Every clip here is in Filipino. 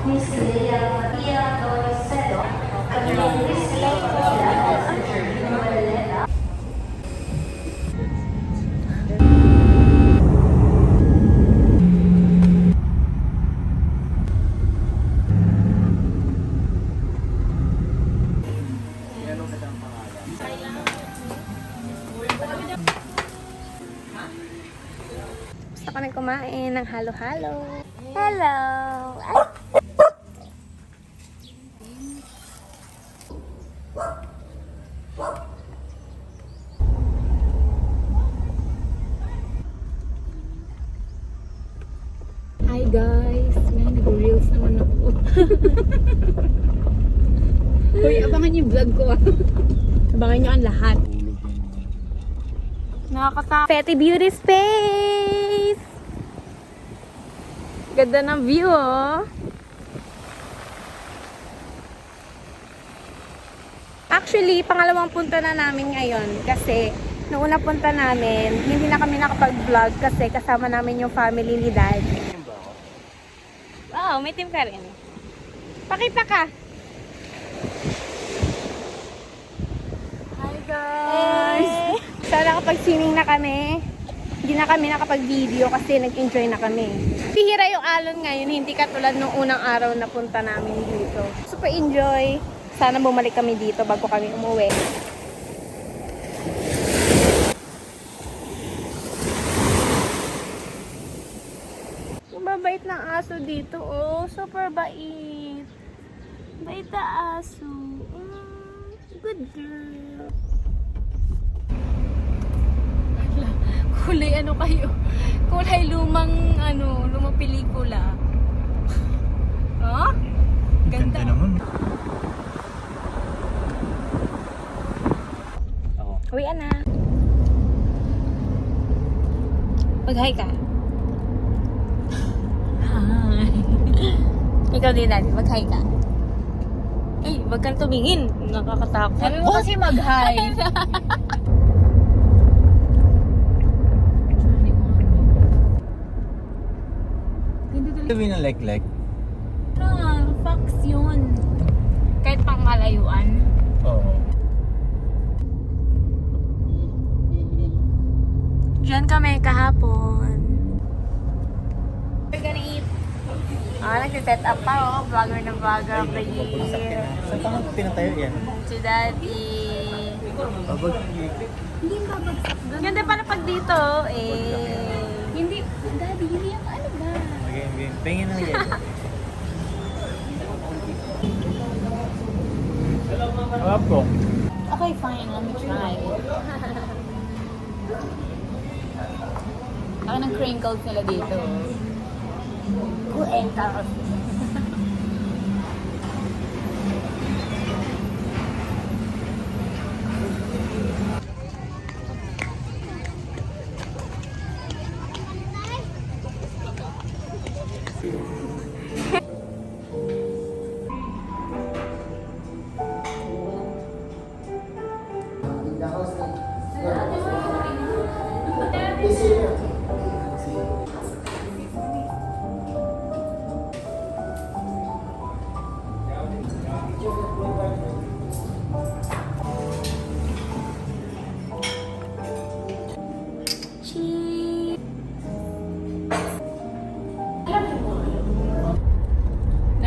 Miss Leia Maria Doricedo, Camille Christie Paula, at Jervin Valera. Gusto kami kumain ng halo-halo. Hello! Ay! Hi guys! May nag-reels naman ako. Uy, abangan yung vlog ko ah. Abangan nyo ang lahat. Nakakatakot. Fetty Beauty Space! Ganda ng view oh. Actually, pangalawang punta na namin ngayon kasi noong una punta namin, hindi na kami nakapag-vlog kasi kasama namin yung family ni Dad. Wow, may team ka rin. Pakita ka. Hi guys! So nakapag-swimming na kami. Hindi na kami nakapag-video kasi nag-enjoy na kami. Pihira yung alon ngayon, hindi katulad nung unang araw na punta namin dito. Super enjoy. Sana bumalik kami dito bago kami umuwi. Mabait ng aso dito, oh. Super bait. Bait na aso. Good girl. Kulay ano kayo? Kulay lumang lumang pelikula. Oh? Ganda naman. Uwian na. Mag-hi ka. Hi. Ikaw din natin, mag-hi ka. Ay, wag kang tumingin. Nakakatakot. Sabi mo kasi mag-hi. Sabi ng like. Fox yun. Kahit pang malayuan. Oo. Diyan kami kahapon. We're gonna eat. Nag-set up pa oh. Vlogger na vlogger of the year. Saan ka pinatayo yan? Si Daddy. Babag. Hindi babagsak. Ganda pala pag dito Hindi, Daddy, hindi yung ano ba? Okay. Pengin na yan. Harap ko. Okay, fine. Let me try. Ako ng crinkles nila dito. Crinkles.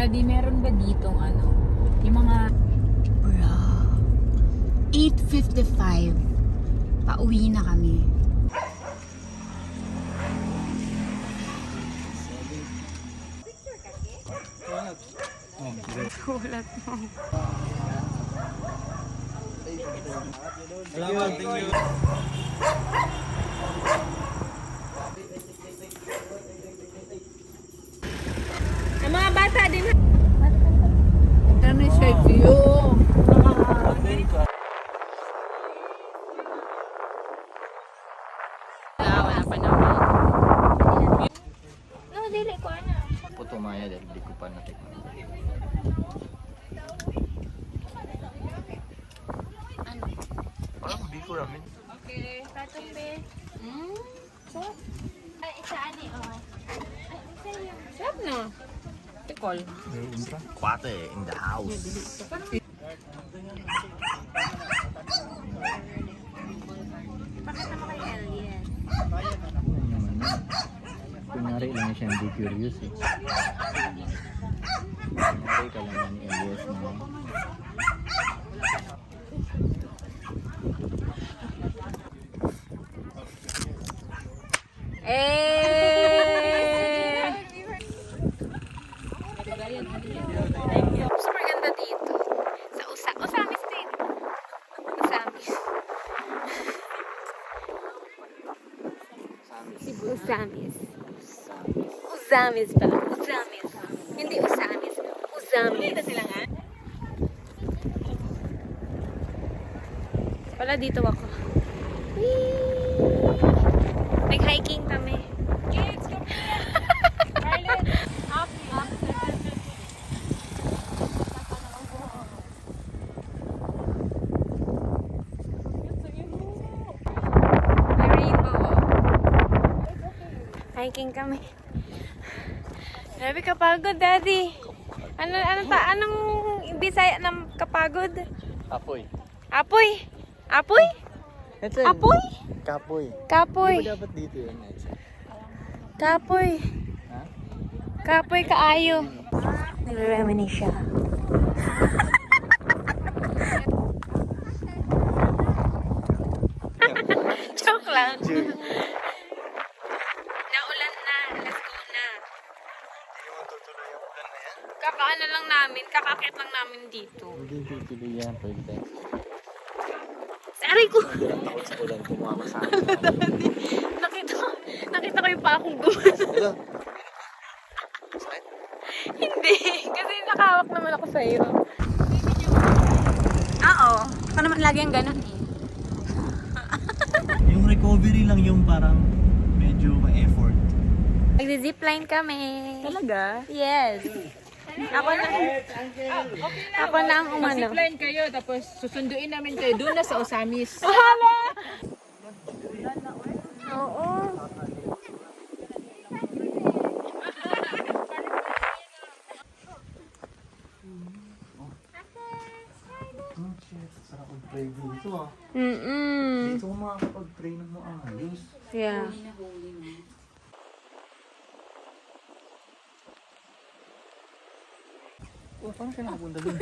Daddy, meron ba ditong yung mga 8:55 pauwi na kami. Sulat mo. Salamat, thank you. Ang mga bata din. Ano siya view? Wala pa naman. No, dili ko na. Puto maya dahil hindi ko pa natikman. Parang hindi ko ramen. Okay, tatumbe. So? Ay, isa ani, oh. Ay, isa yun. Sarap na. Tikol. Kwate in the house. Pakita mo kay Elias. Kunyari lang siya hindi curious eh. Kunyari ka lang ni Elias na. Eh! Super ganda dito. Sa Usamis din. Usamis. Usamis. Usamis pala. Usamis. Hindi Usamis. Usamis. Pala dito ako. Nag-hiking kami. Kids, come here. Carlet. Up. May rainbow. Hiking kami. Grabe kapagod, Daddy. Anong Bisaya ng kapagod? Apoy. Apoy? Apoy? Apoy? Kapoy. Kapoy. Di ba dapat dito yun? Kapoy. Ha? Kapoy kaayo. Nagre-reminisce siya. Joke lang. Naulan na. Let's go na. Kakaano lang namin. Kakakit lang namin dito. Hindi tutuloy yan. Pwede tayo. Aray ko! Ang takot sa ulan. Kumama sa akin. Nakita ko yung pa akong gumano. Hindi. Kasi nakahawak naman ako sa'yo. Oo. Ako naman lagi ang ganun eh. Yung recovery lang yung parang medyo ma-effort. Nagzi-zipline kami. Talaga? Yes. Ako na ang umano. Zipline kayo, tapos susunduin namin kayo doon na sa Osamis. Hala! Oo. Oh shit, sarap mag-pray dito ah. Mm-mm. Dito ko makakapag-pray ng maayos. Yeah. Oh, paano siya nakapunta dun?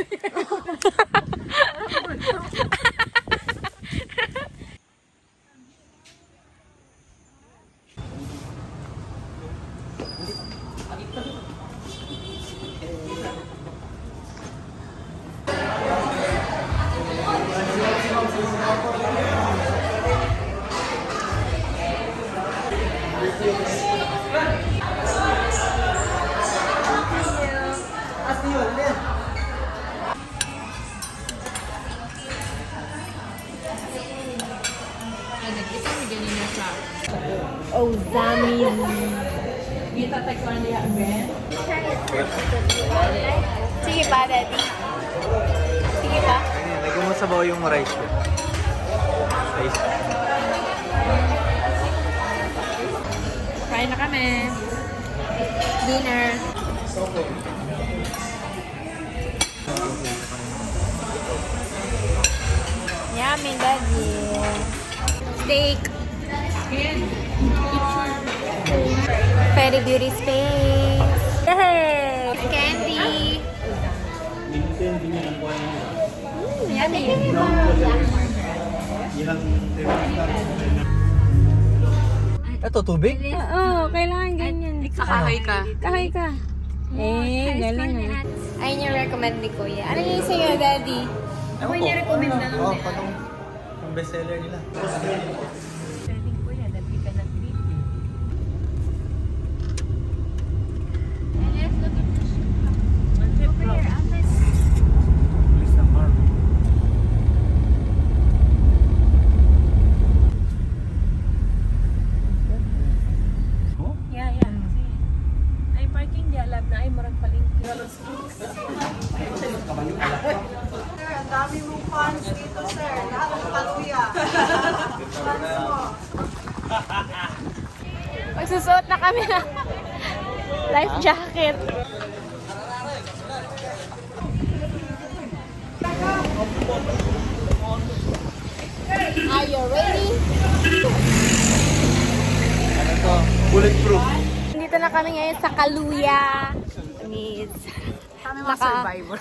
Nagkita mo ganyan na siya. Osamis. Kita tayo ko niya again. Sige pa, Daddy. Sige pa. Lagyan mo sabaw yung rice ko. Rice. Kain na kami. Dinner. Yummy, Daddy. Steak. Fairy Beauty Space. Yay! Candy. Yummy. Ito, tubig? Oo, kailangan ganyan. Kahoy ka. Kahoy ka. Eh, galing ah. Ayun yung recommend ni Kuya. Ano yung sa'yo, Daddy? Ako yung recommend na lang. Oo, patong yung bestseller nila. Serving ko yan, dati ka ng creepy. Please na Mark. Oh? Yeah. Kasi, ay parking di alam na ay murag palengke. Ang dami mong fans dito, sir. Lahat ng paluya. Fans mo. Magsusuot na kami ng life jacket. Are you ready? Ano to? Bulletproof. Dito na kami ngayon sa Kaluya. Kami mga survivor.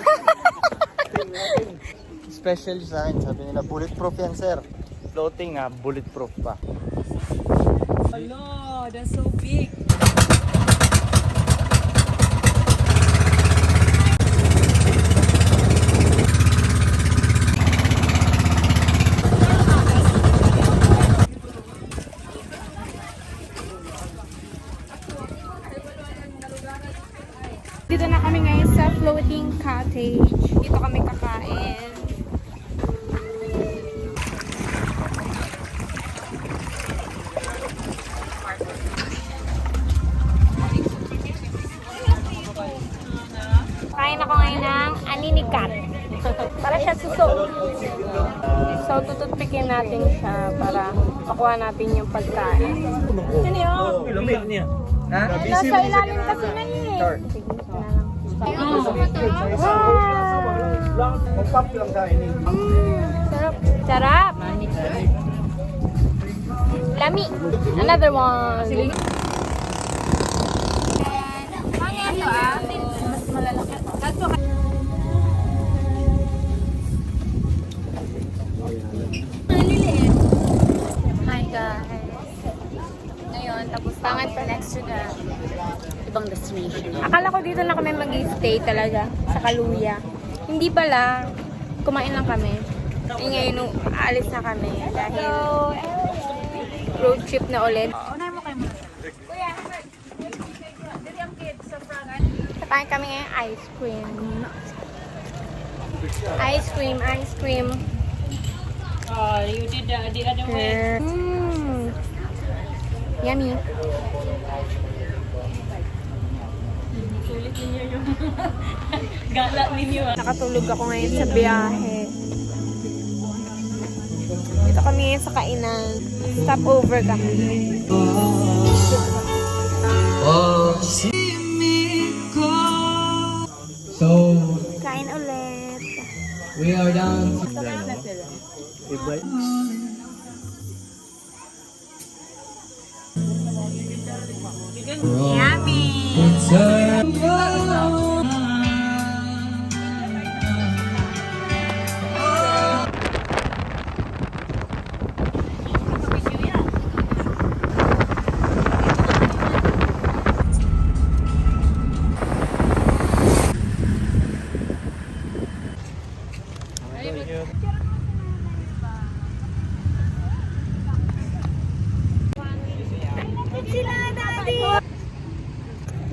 Special sa akin, sabi nila bulletproof yan sir. Floating bulletproof pa. Hello, that's so big. Dito na kami ngayon sa floating cottage. Dito kami kakain. Kain ako ngayon ng aninikat. Para siya suso. So, tututpikin natin siya para makuha natin yung pagkain. Ano yun? Lamig niya. Ha? Nasa ilalim kasi na yun eh. Sige, ito na lang. Wow! Mag-pop lang sa akin. Sarap. Sarap. Lami. Another one. Hi guys. Ngayon, tapos pangat pa next to the ibang destination. Akala ko dito na kami mag-stay talaga sa Kaluya. Hindi pala. Kumain lang kami. Ngayon, aalis na kami dahil road trip na ulit. Unahin mo kayo muna. Kakain kami ngayon ice cream. Ice cream, ice cream. Oh, you did the other way. Yummy. Sulit ninyo yung gala ninyo. Nakatulog ako ngayon sa biyahe. Dito kami ngayon sa kainan. Stop over kami. So Kain ulit. we are down.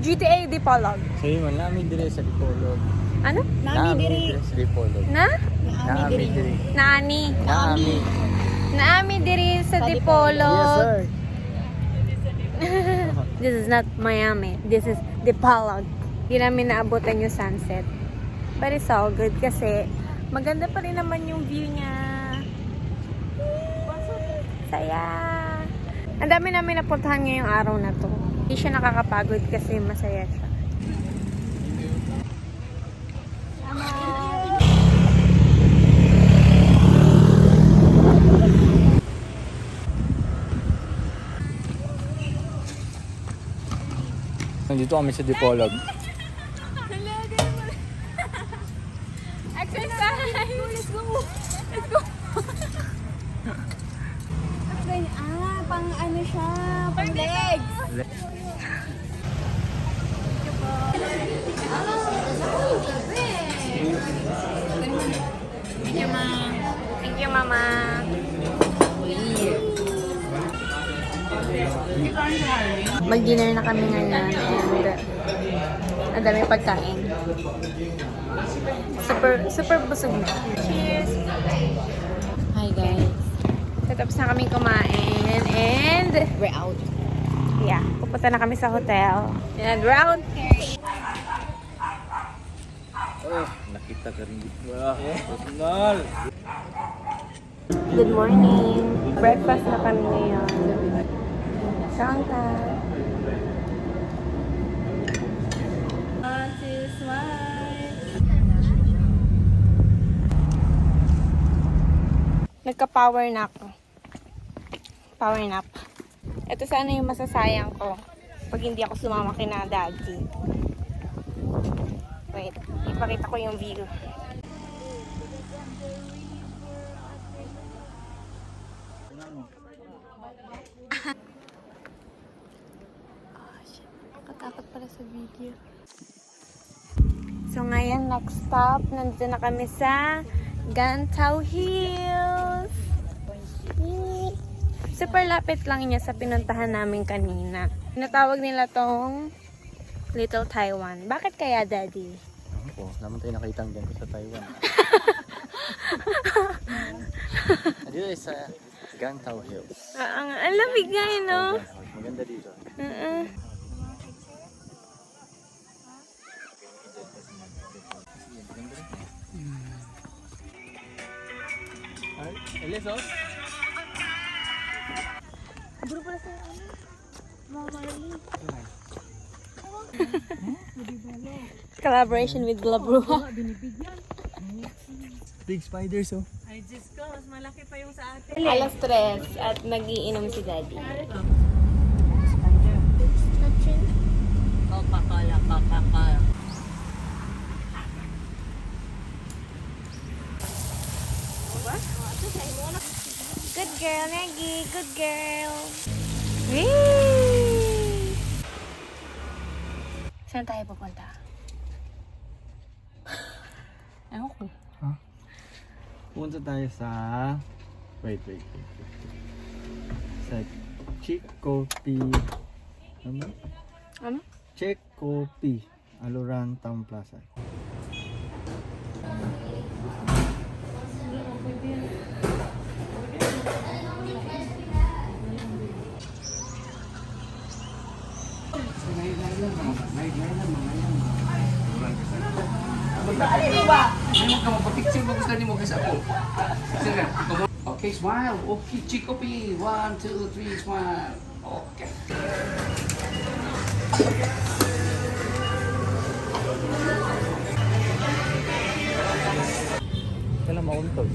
GTA Dipolog. Sabi mo, nami dire sa Dipolog. Ano? Nami dire sa Dipolog. Na? Nami dire. Naani. Nami. Naami diri sa Dipolog. Yes sir. This is not Miami. This is Dipolog. Hindi namin naabutan yung sunset. But it's all good kasi maganda pa rin naman yung view niya. Saya. Ang dami namin napuntahan ngayong araw na to. Hindi siya nakakapagod kasi masaya siya. Nandito kami sa Dipolog. Exercise! Let's go! Let's go! Pang ano siya? Pang legs! Thank you, Ma. Thank you, Mama. Mag-dinner na kami ngayon and ang dami pagkain. Super busog na. Cheers! Hi guys. Tapos na kami kumain and we're out. Yeah, pupunta na kami sa hotel. And we're out. Oh, nakita ka rin dito. Personal. Good morning. Breakfast na kami ngayon. Sangka. Nagka-power nap. Power nap. Ito sana yung masasayang ko pag hindi ako sumama kina Daddy. Wait, ipakita ko yung view. Katakot pala sa video. So ngayon, next stop, nandito na kami sa Gantao Hills. Yay! Super lapit lang niya sa pinuntahan namin kanina. Tinatawag nila tong Little Taiwan. Bakit kaya, Daddy? Ako, naman tayo nakita ang ganito sa Taiwan. Dito ay sa Gantao Hills. Ang lamig nga yun, no? Maganda dito. Eliso? Collaboration with Glabruha. Big spiders, oh. Alas 3 at mag-iinom si Daddy. Good girl, Maggie. Good girl. Whee! Saan tayo pupunta? Ewan ko. Punta tayo sa... Wait. Sa Chikopi. Ano? Ano? Chikopi. Aluran Town Plaza. Okay, smile. Okay, Chikopi. 1, 2, 3, smile. Okay. Kailan mauntog?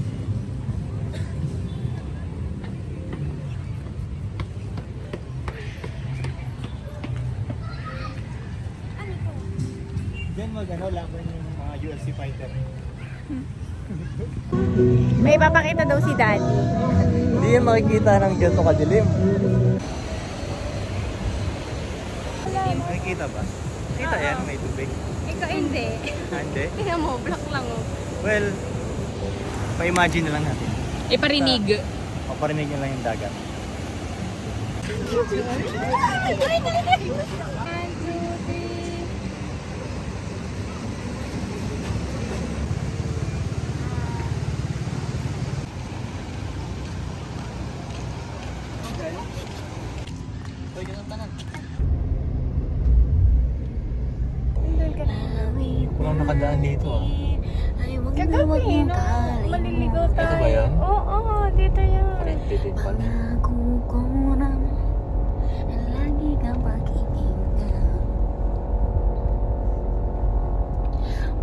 Diyan laban yung mga UFC fighter. May ipapakita daw si Daddy. Hindi yan makikita ng ganito kadilim. Nakikita ba? Kita yan, may tubig. Ikaw hindi. Hindi? Tingnan mo, black lang oh. Well, pa-imagine na lang natin. Iparinig. Paparinig nyo lang yung dagat. Walang nakadaan dito ah. Kagabi, no? Maliligaw tayo. Ito ba yan? Oo, dito yan. Parente din pala.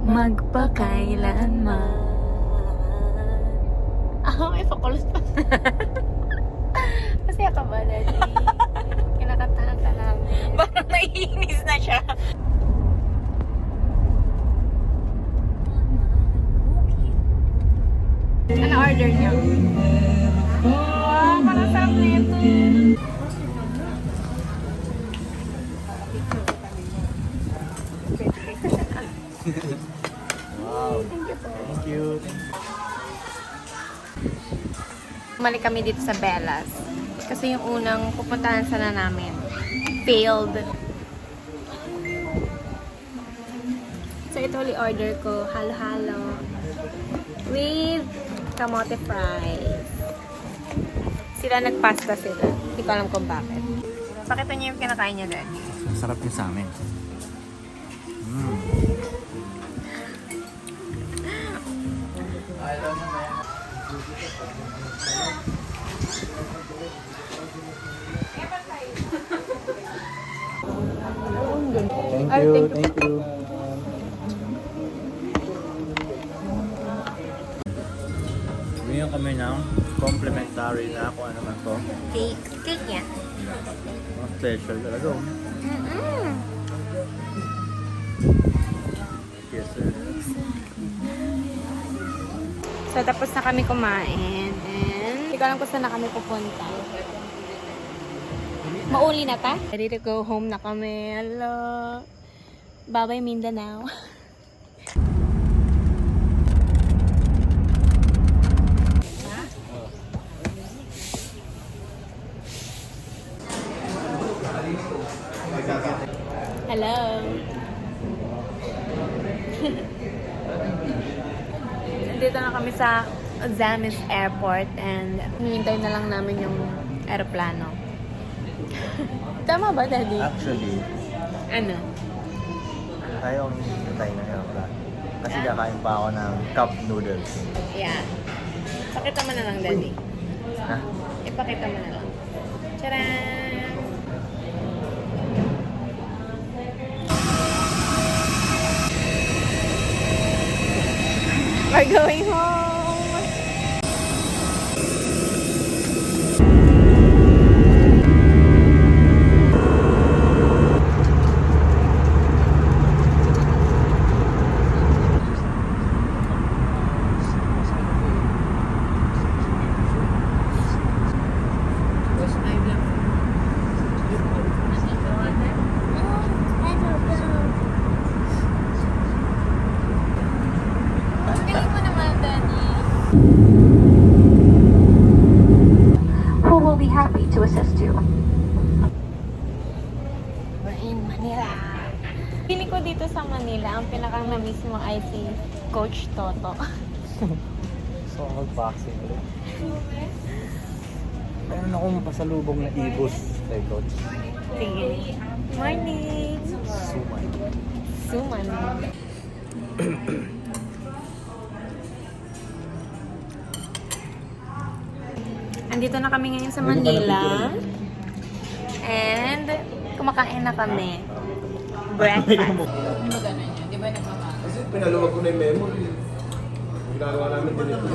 Magpakailanman. May pakulos pa. Masaya ka ba, Daddy? Kinakatahan ka namin. Parang naiinis na siya. Ano order niyo? Wow, parang sarap na ito. Wow. Thank you. Bumalik kami dito sa Bellas. Kasi yung unang pupuntahan sana namin, failed. So ito ulit order ko, halo-halo. With kamote fries. Sila nagpasta sila. Hindi ko alam kung bakit. Pakita niyo yung kinakain niya doon. Masarap yun sa amin. Thank you. Ngayon kami ng Complimentary na ako. Ano man to? Cake. Cake yan. Mga special talaga. Oh. Yes, sir. So, tapos na kami kumain. And, hindi ko alam kung saan na kami pupunta. Mauli na ta? Ready to go home na kami. Hello. Bye-bye, Mindanao. Hello. Nandito na kami sa Zamis Airport and hinihintay na lang namin yung aeroplano. Tama ba, Daddy? Actually, Ano? tayo ang hintay na yun. Kasi kakain pa ako ng cup noodles. Yeah. Pakita mo na lang, Daddy. Ha? Ipakita mo na lang. Tcharan! We're going home! Galing mo naman, Daddy. Who will be happy to assist you? We're in Manila. Pili ko dito sa Manila, ang pinaka-na-miss mo ay si Coach Toto. So, mag-boxing ulit. Meron akong pasalubong na ibos kay Coach. Sige. Morning! Suman. Suman. Andito na kami ngayon sa Manila. And kumakain na kami. Breakfast. Kasi pinaluwag ko na yung memory. Ginagawa namin din ito.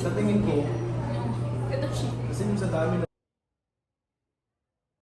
Sa tingin ko, kasi yung sa dami na